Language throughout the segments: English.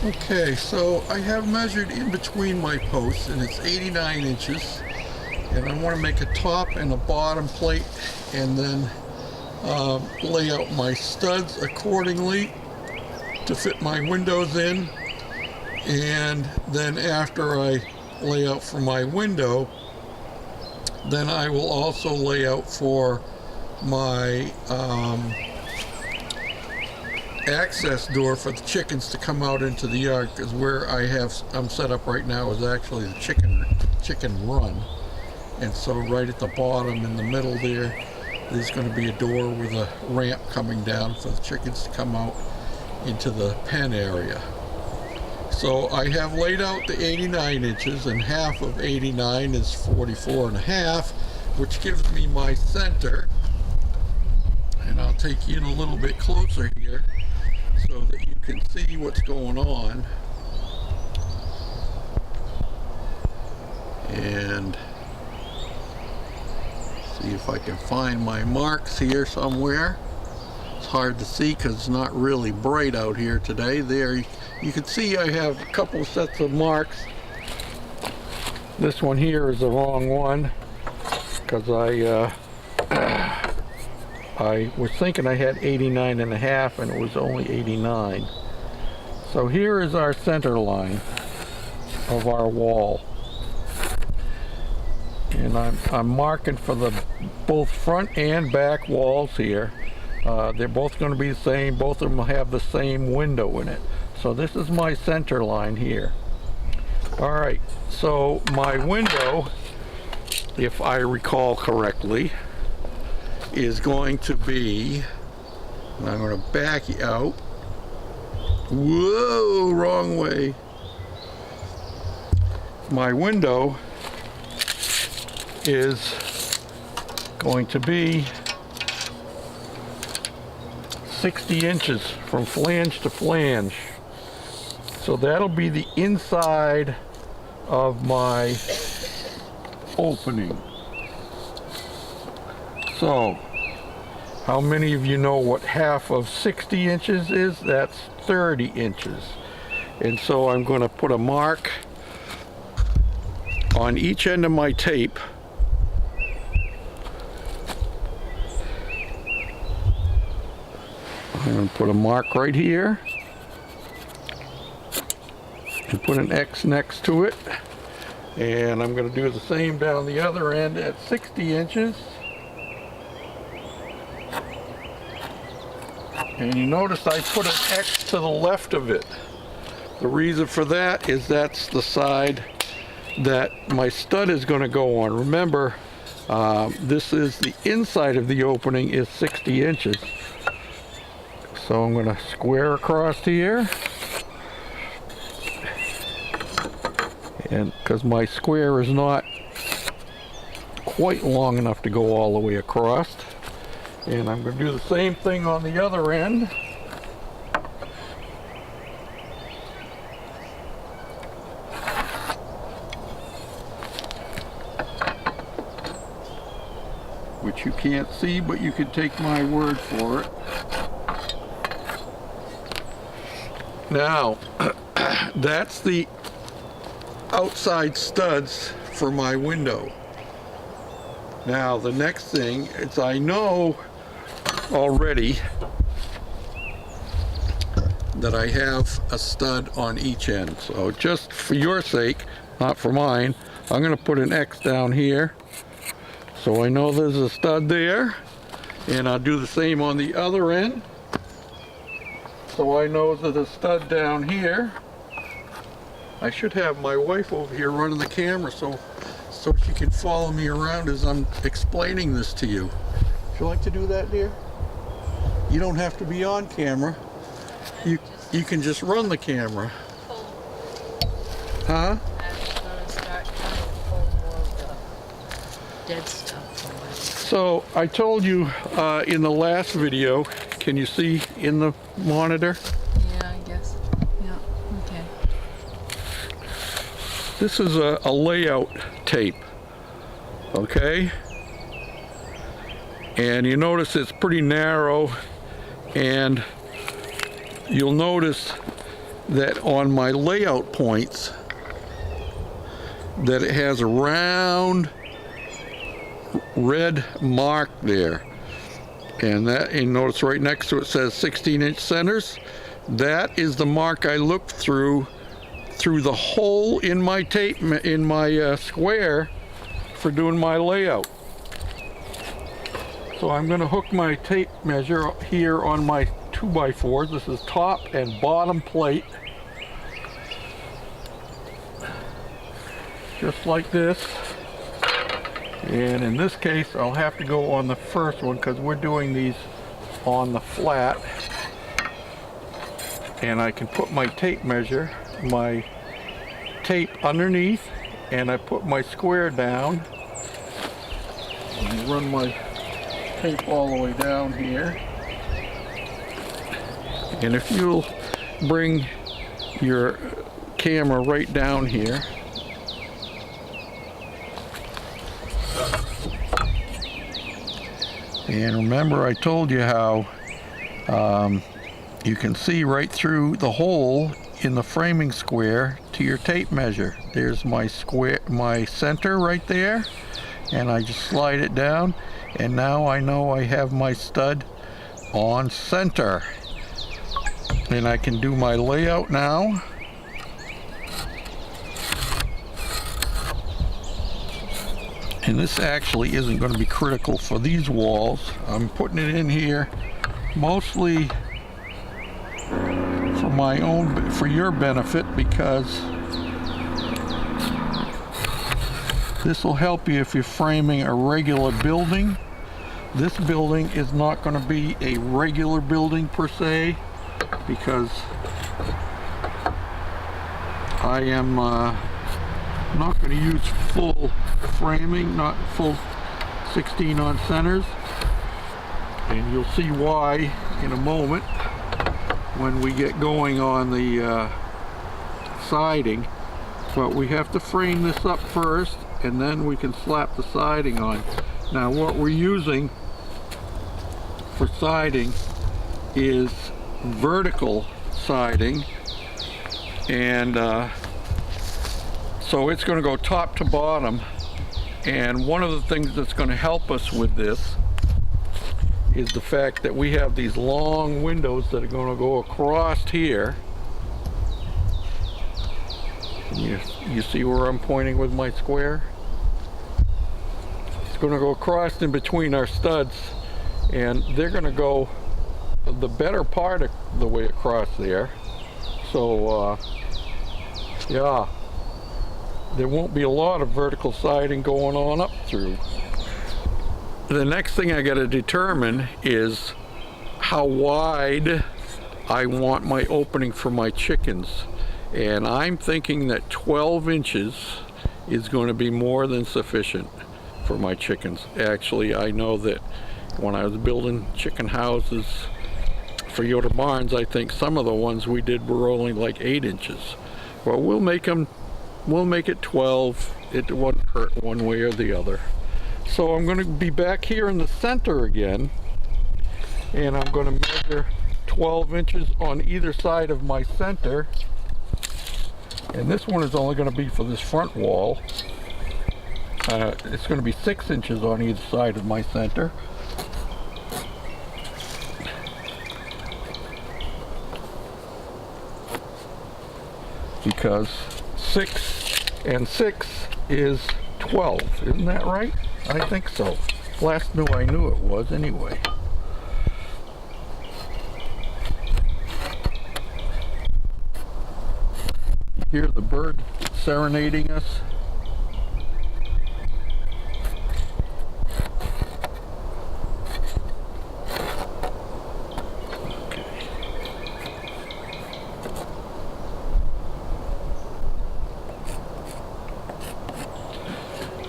Okay, so I have measured in between my posts and it's 89 inches, and I want to make a top and a bottom plate and then lay out my studs accordingly to fit my windows in. And then after I lay out for my window, then I will also lay out for my access door for the chickens to come out into the yard, because where I'm set up right now is actually the chicken run. And so right at the bottom in the middle there's going to be a door with a ramp coming down for the chickens to come out into the pen area. So I have laid out the 89 inches, and half of 89 is 44 and a half, which gives me my center. And I'll take you in a little bit closer here so that you can see what's going on. And see if I can find my marks here somewhere. It's hard to see because it's not really bright out here today. There you can see I have a couple of sets of marks. This one here is the wrong one because I was thinking I had 89 and a half and it was only 89. So here is our center line of our wall. And I'm marking for the both front and back walls here. They're both going to be the same. Both of them have the same window in it. So this is my center line here. Alright, so my window, if I recall correctly, is going to be, and I'm going to back you out. Whoa, wrong way. My window is going to be 60 inches from flange to flange. So that'll be the inside of my opening. So, how many of you know what half of 60 inches is? That's 30 inches. And so I'm going to put a mark on each end of my tape. I'm going to put a mark right here and put an X next to it. And I'm going to do the same down the other end at 60 inches. And you notice I put an X to the left of it. The reason for that is that's the side that my stud is going to go on. Remember, this is the inside of the opening is 60 inches. So I'm going to square across here. And because my square is not quite long enough to go all the way across. And I'm going to do the same thing on the other end. Which you can't see, but you can take my word for it. Now, that's the outside studs for my window. Now, the next thing is I know already that I have a stud on each end. So just for your sake, not for mine, I'm going to put an X down here. So I know there's a stud there. And I'll do the same on the other end. So I know there's a stud down here. I should have my wife over here running the camera so she can follow me around as I'm explaining this to you. Would you like to do that, dear? You don't have to be on camera. You can just run the camera. Huh? Dead stuff. So I told you in the last video, can you see in the monitor? Yeah, I guess. Yeah, okay. This is a layout tape, okay? And you notice it's pretty narrow, and you'll notice that on my layout points that it has a round red mark there, and that, and notice right next to it says 16-inch centers. That is the mark I looked through the hole in my tape in my square for doing my layout. So I'm going to hook my tape measure here on my 2x4s. This is top and bottom plate, just like this. And in this case, I'll have to go on the first one because we're doing these on the flat. And I can put my tape measure, my tape underneath, and I put my square down and run my tape all the way down here. And if you'll bring your camera right down here, and remember I told you how you can see right through the hole in the framing square to your tape measure. There's my square, my center right there, and I just slide it down, and now I know I have my stud on center. And I can do my layout now. And this actually isn't going to be critical for these walls. I'm putting it in here mostly for my own, for your benefit, because this will help you if you're framing a regular building. This building is not going to be a regular building per se, because I am not going to use full framing, not full 16 on centers, and you'll see why in a moment when we get going on the siding. But we have to frame this up first, and then we can slap the siding on. Now what we're using for siding is vertical siding, and so it's going to go top to bottom. And one of the things that's going to help us with this is the fact that we have these long windows that are going to go across here. You see where I'm pointing with my square? It's going to go across in between our studs, and they're going to go the better part of the way across there. So yeah, there won't be a lot of vertical siding going on up through. The next thing I got to determine is how wide I want my opening for my chickens, and I'm thinking that 12 inches is going to be more than sufficient for my chickens. Actually, I know that when I was building chicken houses for Yoder Barns, I think some of the ones we did were only like 8 inches. Well, we'll make it 12. It won't hurt one way or the other. So I'm going to be back here in the center again, and I'm going to measure 12 inches on either side of my center. And this one is only going to be for this front wall. It's going to be 6 inches on either side of my center. Because 6 and 6 is 12, isn't that right? I think so. Last I knew it was anyway. Hear the bird serenading us.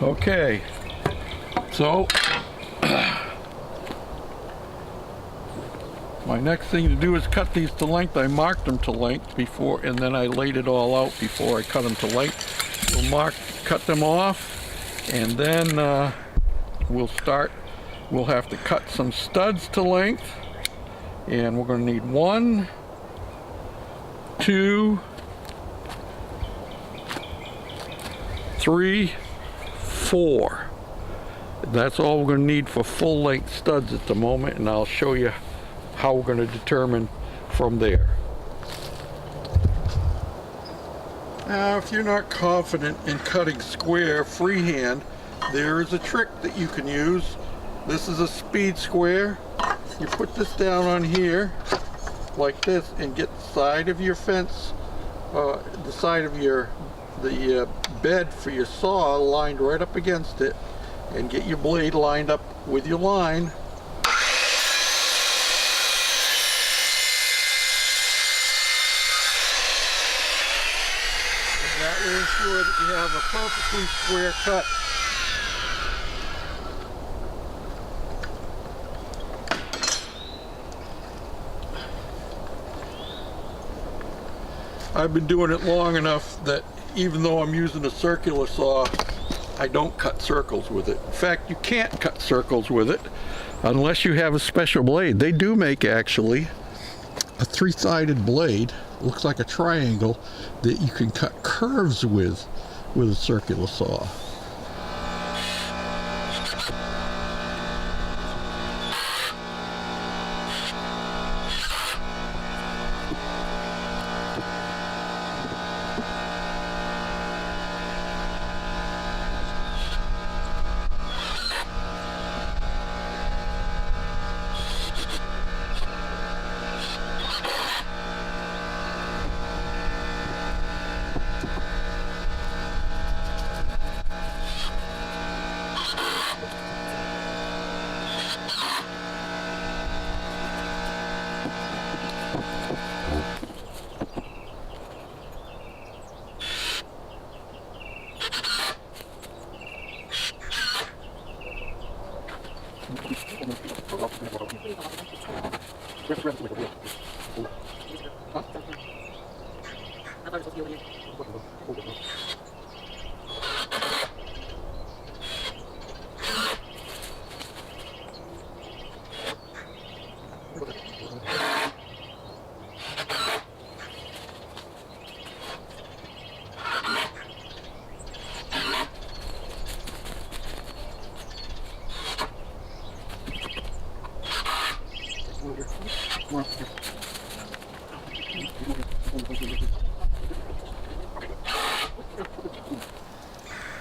Okay, so my next thing to do is cut these to length. I marked them to length before, and then I laid it all out before I cut them to length. Cut them off, and then we'll have to cut some studs to length, and we're going to need 1, 2, 3, 4. That's all we're going to need for full-length studs at the moment, and I'll show you how we're going to determine from there. Now, if you're not confident in cutting square freehand, there is a trick that you can use. This is a speed square. You put this down on here like this and get the side of your fence, the side of the bed for your saw lined right up against it, and get your blade lined up with your line. That will ensure that you have a perfectly square cut. I've been doing it long enough that even though I'm using a circular saw, I don't cut circles with it. In fact, you can't cut circles with it unless you have a special blade. They do make actually a 3-sided blade, looks like a triangle, that you can cut curves with a circular saw.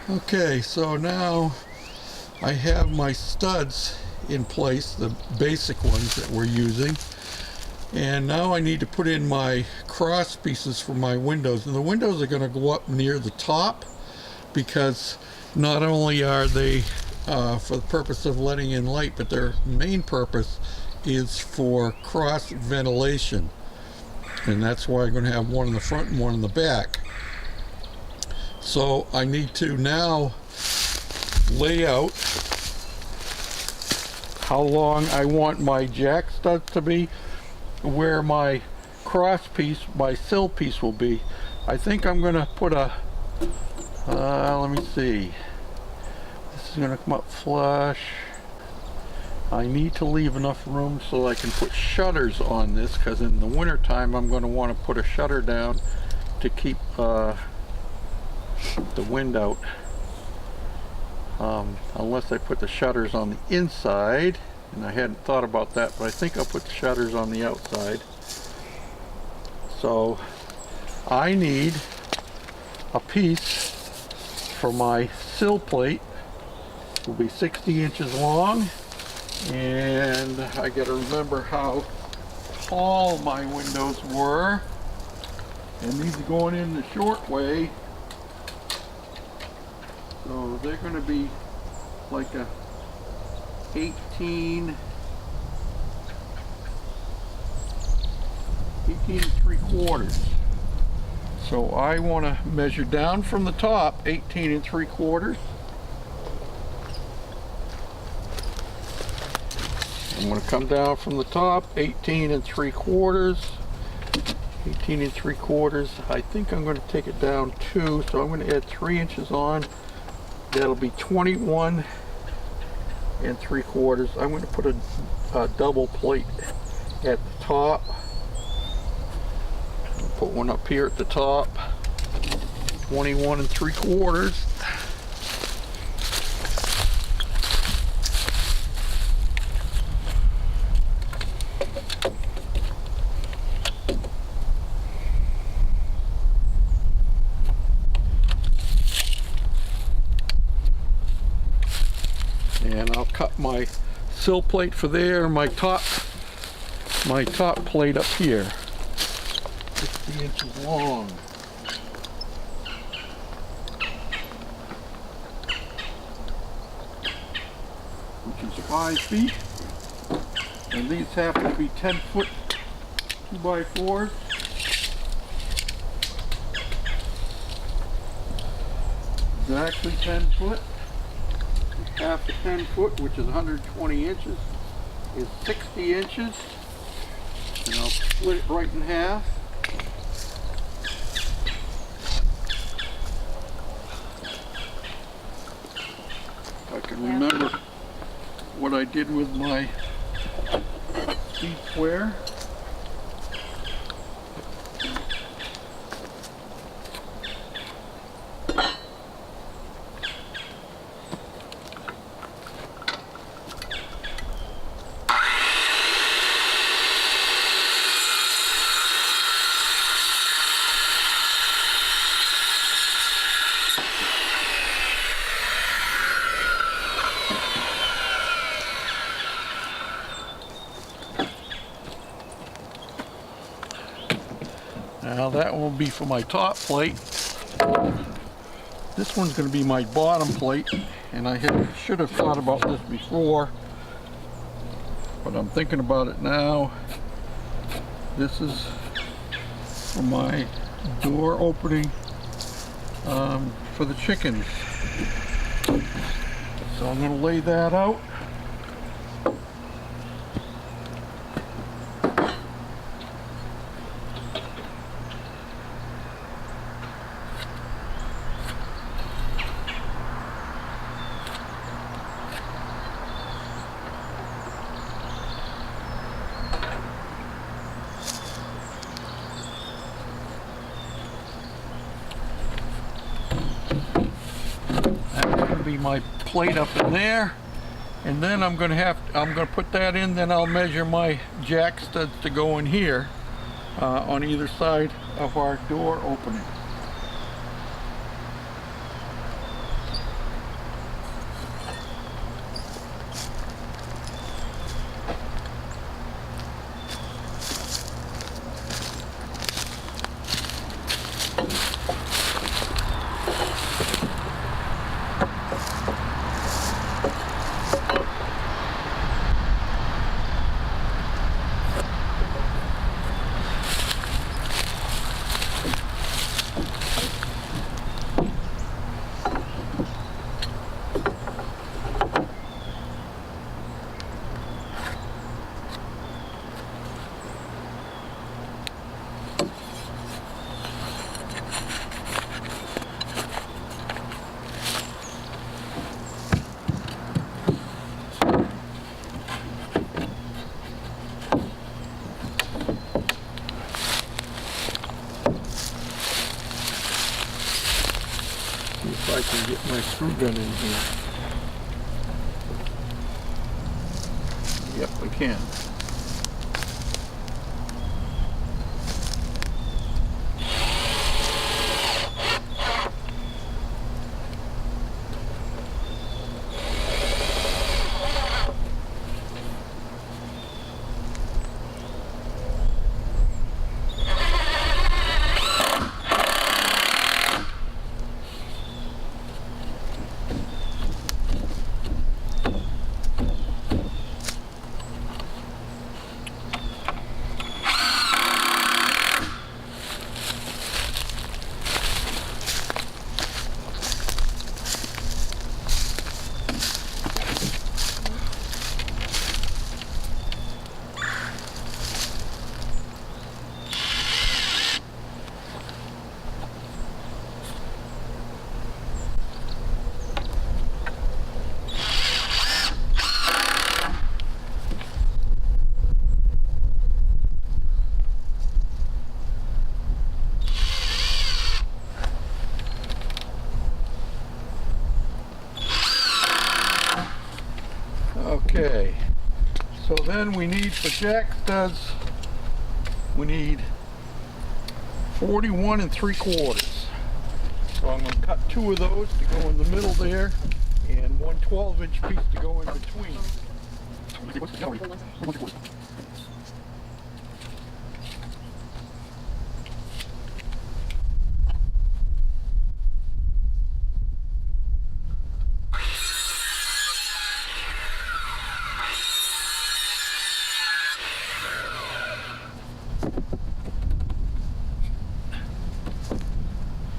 Okay, so now I have my studs in place, the basic ones that we're using, and now I need to put in my cross pieces for my windows, and the windows are going to go up near the top because not only are they for the purpose of letting in light, but their main purpose is for cross ventilation, and that's why I'm going to have one in the front and one in the back. So I need to now lay out how long I want my jack studs to be, where my cross piece, my sill piece will be. I think I'm going to put a, let me see, this is going to come up flush. I need to leave enough room so I can put shutters on this, because in the winter time I'm going to want to put a shutter down to keep the wind out, unless I put the shutters on the inside, and I hadn't thought about that, but I think I'll put the shutters on the outside. So I need a piece for my sill plate. It will be 60 inches long, and I got to remember how tall my windows were, and these are going in the short way. So they're going to be like a 18 3/4. So I want to measure down from the top 18 3/4. I'm going to come down from the top 18 3/4. 18 3/4. I think I'm going to take it down 2, so I'm going to add 3 inches on. That'll be 21 3/4. I'm going to put a double plate at the top. Put one up here at the top, 21 3/4. And I'll cut my sill plate for there, my top plate up here, 60 inches long. Which is 5 feet. And these happen to be 10-foot 2x4s. Exactly 10 foot. Half a 10 foot, which is 120 inches, is 60 inches. And I'll split it right in half. I can remember what I did with my speed square. Now that will be for my top plate. This one's going to be my bottom plate, and I should have thought about this before, but I'm thinking about it now. This is for my door opening for the chickens. So I'm going to lay that out. Be my plate up in there, and then I'm gonna put that in, then I'll measure my jack studs to go in here on either side of our door opening. If I can get my screw gun in here. Yep, I can. Okay, so then we need, for Jack studs, we need 41 3/4. So I'm going to cut 2 of those to go in the middle there, and one 12-inch piece to go in between.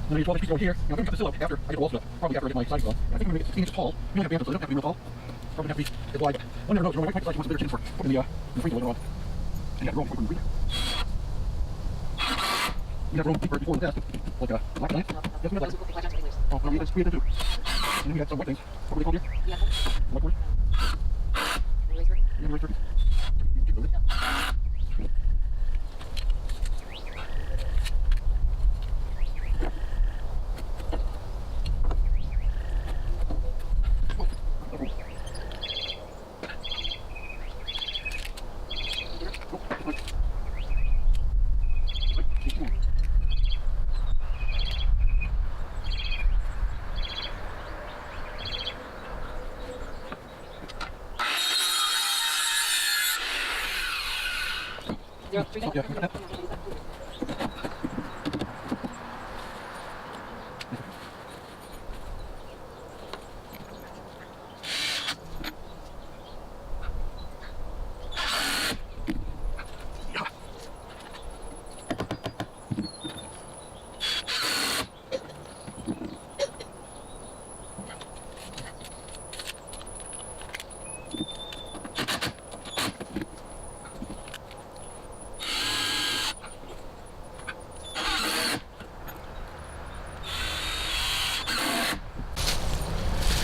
Then I need 12-inch piece over here. Now, I'm going to cut this out after I get the walls up. Probably after I get my siding done. I think I'm going to make it 16 inches tall. You only have bandsaws, so it doesn't have to be real tall. Probably have to be as wide. One never knows. My wife might decide she wants a bigger chin for putting in the freezer later on. And you have to roll before you read. You have to roll deeper before the test. Like a black lamp. Yes, we have black. Oh, no, we have them too. And then we got some white things. What are they called here? White board? Rice turkey. You can move it.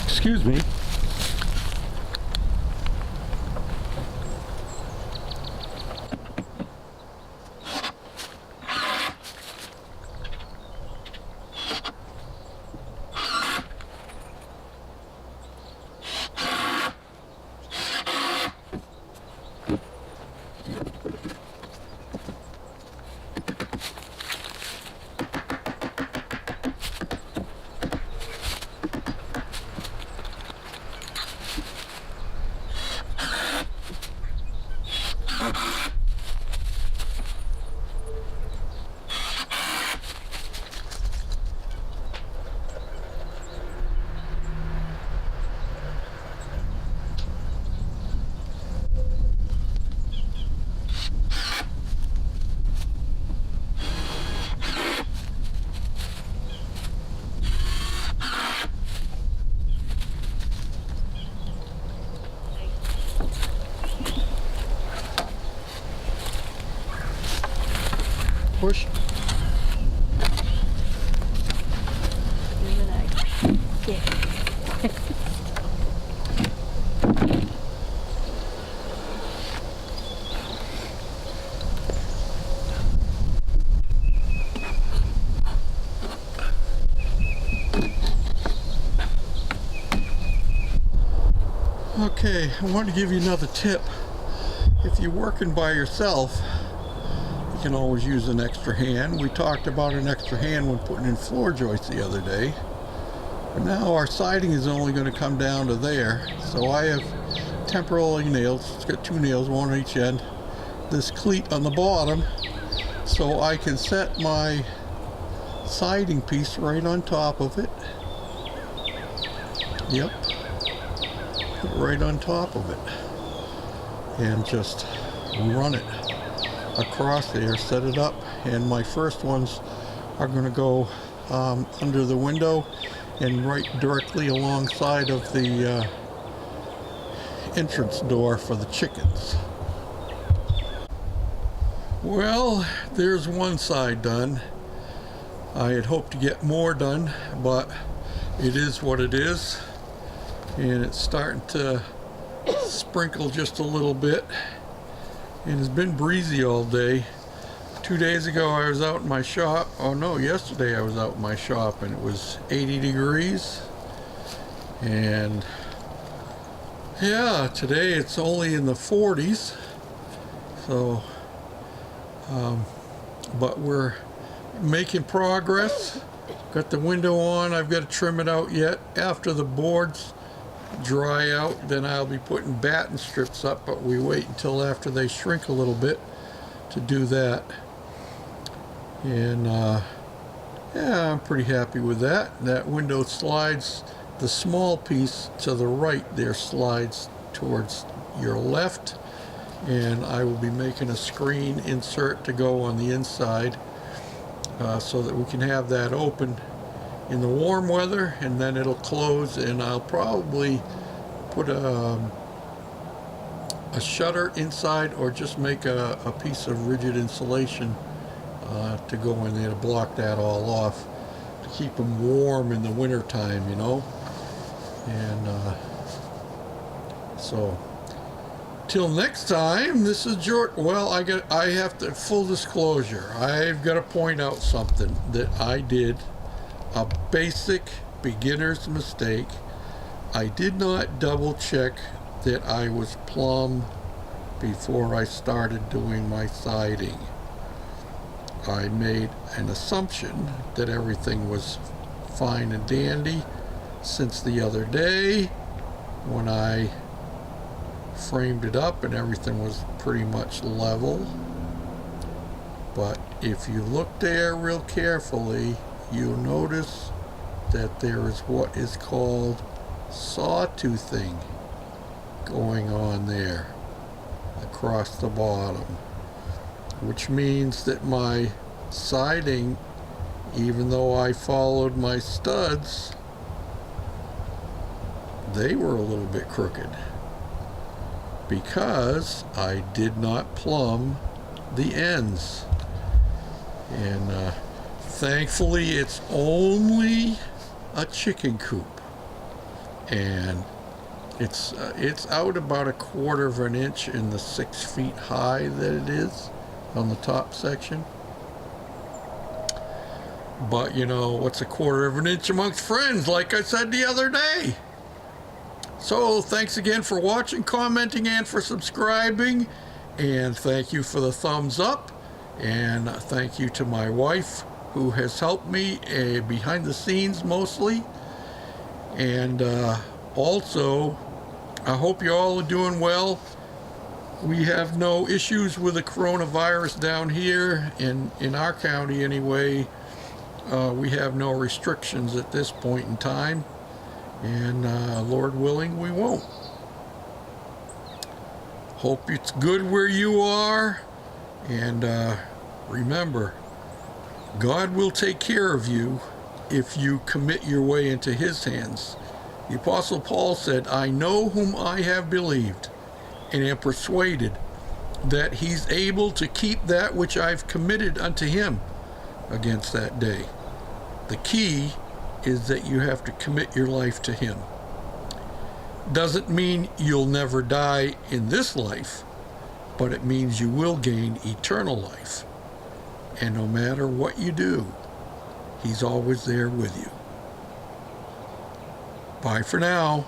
Excuse me. Push. Okay, I want to give you another tip. If you're working by yourself, you can always use an extra hand. We talked about an extra hand when putting in floor joists the other day. But now our siding is only going to come down to there. So I have temporary nails. It's got 2 nails, one on each end. This cleat on the bottom, so I can set my siding piece right on top of it. Yep. Put it right on top of it. And just run it across there, set it up, and my first ones are going to go under the window and right directly alongside of the entrance door for the chickens. Well, there's one side done. I had hoped to get more done, but it is what it is, and it's starting to sprinkle just a little bit, and it's been breezy all day. 2 days ago I was out in my shop, oh no, yesterday I was out in my shop and it was 80 degrees, and Yeah, today it's only in the 40s. So, but we're making progress. Got the window on. I've got to trim it out yet. After the boards dry out, then I'll be putting batten strips up, but we wait until after they shrink a little bit to do that. And yeah, I'm pretty happy with that. That window slides, the small piece to the right there slides towards your left, and I will be making a screen insert to go on the inside so that we can have that open in the warm weather, and then it'll close, and I'll probably put a shutter inside or just make a piece of rigid insulation to go in there to block that all off, to keep them warm in the winter time, you know. And so till next time, this is George. Well, I have to, full disclosure, I've got to point out something that I did, a basic beginner's mistake. I did not double check that I was plumb before I started doing my siding. I made an assumption that everything was fine and dandy since the other day when I framed it up and everything was pretty much level. But if you look there real carefully, you'll notice that there is what is called sawtoothing going on there across the bottom, which means that my siding, even though I followed my studs, they were a little bit crooked because I did not plumb the ends. And thankfully it's only a chicken coop, and it's out about 1/4 of an inch in the 6 feet high that it is on the top section. But you know, what's 1/4 of an inch amongst friends, like I said the other day. So thanks again for watching, commenting, and for subscribing, and thank you for the thumbs up, and thank you to my wife who has helped me behind the scenes mostly. And also, I hope you all are doing well. We have no issues with the coronavirus down here in our county anyway. We have no restrictions at this point in time, and Lord willing, we won't. Hope it's good where you are, and remember, God will take care of you if you commit your way into his hands. The Apostle Paul said, I know whom I have believed, and am persuaded that he's able to keep that which I've committed unto him against that day. The key is that you have to commit your life to him. Doesn't mean you'll never die in this life, but it means you will gain eternal life. And no matter what you do, he's always there with you. Bye for now.